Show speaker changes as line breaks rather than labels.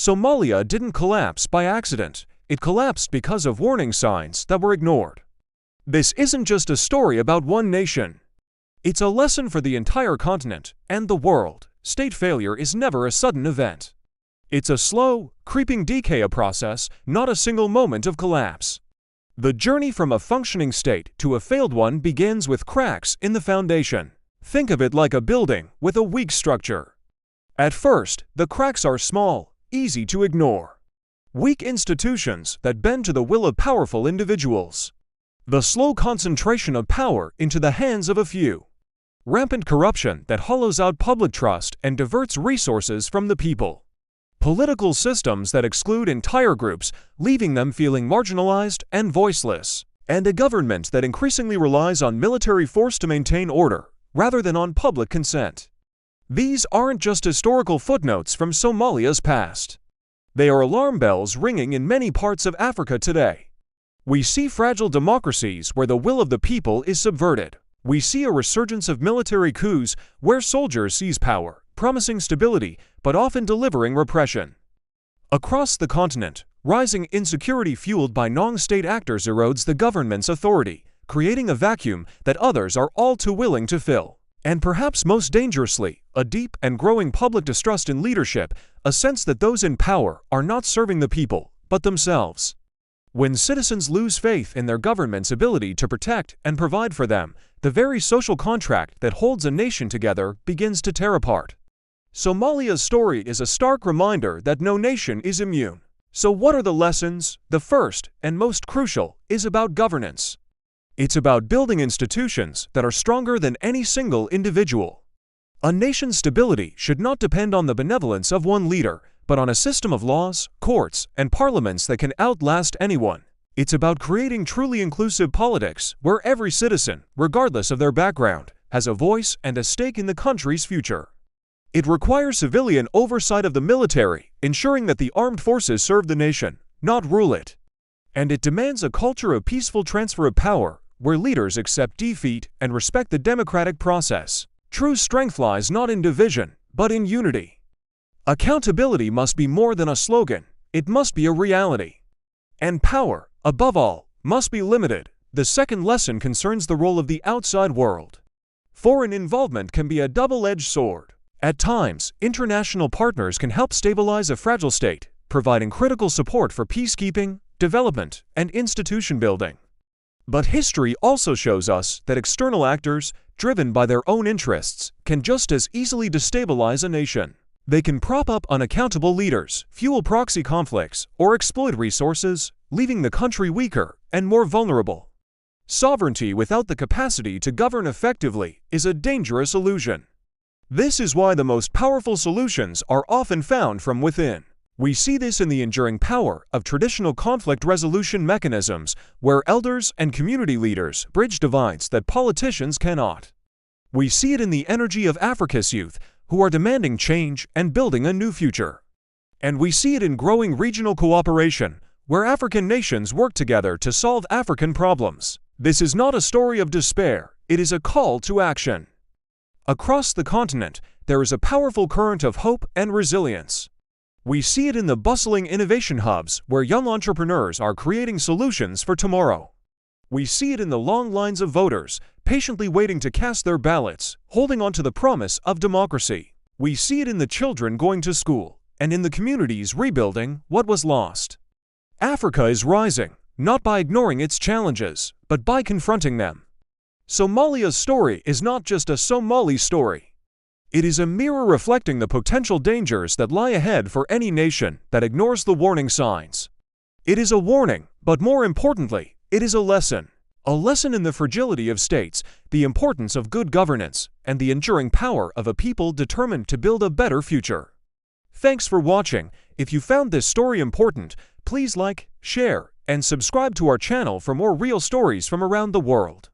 Somalia didn't collapse by accident. It collapsed because of warning signs that were ignored. This isn't just a story about one nation. It's a lesson for the entire continent and the world. State failure is never a sudden event. It's a slow, creeping decay process, not a single moment of collapse. The journey from a functioning state to a failed one begins with cracks in the foundation. Think of it like a building with a weak structure. At first, the cracks are small, easy to ignore. Weak institutions that bend to the will of powerful individuals. The slow concentration of power into the hands of a few. Rampant corruption that hollows out public trust and diverts resources from the people. Political systems that exclude entire groups, leaving them feeling marginalized and voiceless. And a government that increasingly relies on military force to maintain order, rather than on public consent. These aren't just historical footnotes from Somalia's past. They are alarm bells ringing in many parts of Africa today. We see fragile democracies where the will of the people is subverted. We see a resurgence of military coups where soldiers seize power, promising stability but often delivering repression. Across the continent, rising insecurity fueled by non-state actors erodes the government's authority, creating a vacuum that others are all too willing to fill. And perhaps most dangerously, a deep and growing public distrust in leadership, a sense that those in power are not serving the people, but themselves. When citizens lose faith in their government's ability to protect and provide for them, the very social contract that holds a nation together begins to tear apart. Somalia's story is a stark reminder that no nation is immune. So what are the lessons? The first, and most crucial, is about governance. It's about building institutions that are stronger than any single individual. A nation's stability should not depend on the benevolence of one leader, but on a system of laws, courts, and parliaments that can outlast anyone. It's about creating truly inclusive politics where every citizen, regardless of their background, has a voice and a stake in the country's future. It requires civilian oversight of the military, ensuring that the armed forces serve the nation, not rule it. And it demands a culture of peaceful transfer of power, where leaders accept defeat and respect the democratic process. True strength lies not in division, but in unity. Accountability must be more than a slogan, it must be a reality. And power, above all, must be limited. The second lesson concerns the role of the outside world. Foreign involvement can be a double-edged sword. At times, international partners can help stabilize a fragile state, providing critical support for peacekeeping, development, and institution building. But history also shows us that external actors, driven by their own interests, can just as easily destabilize a nation. They can prop up unaccountable leaders, fuel proxy conflicts, or exploit resources, leaving the country weaker and more vulnerable. Sovereignty without the capacity to govern effectively is a dangerous illusion. This is why the most powerful solutions are often found from within. We see this in the enduring power of traditional conflict resolution mechanisms, where elders and community leaders bridge divides that politicians cannot. We see it in the energy of Africa's youth, who are demanding change and building a new future. And we see it in growing regional cooperation, where African nations work together to solve African problems. This is not a story of despair, it is a call to action. Across the continent, there is a powerful current of hope and resilience. We see it in the bustling innovation hubs where young entrepreneurs are creating solutions for tomorrow. We see it in the long lines of voters, patiently waiting to cast their ballots, holding on to the promise of democracy. We see it in the children going to school, and in the communities rebuilding what was lost. Africa is rising, not by ignoring its challenges, but by confronting them. Somalia's story is not just a Somali story. It is a mirror reflecting the potential dangers that lie ahead for any nation that ignores the warning signs. It is a warning, but more importantly, it is a lesson. A lesson in the fragility of states, the importance of good governance, and the enduring power of a people determined to build a better future. Thanks for watching. If you found this story important, please like, share, and subscribe to our channel for more real stories from around the world.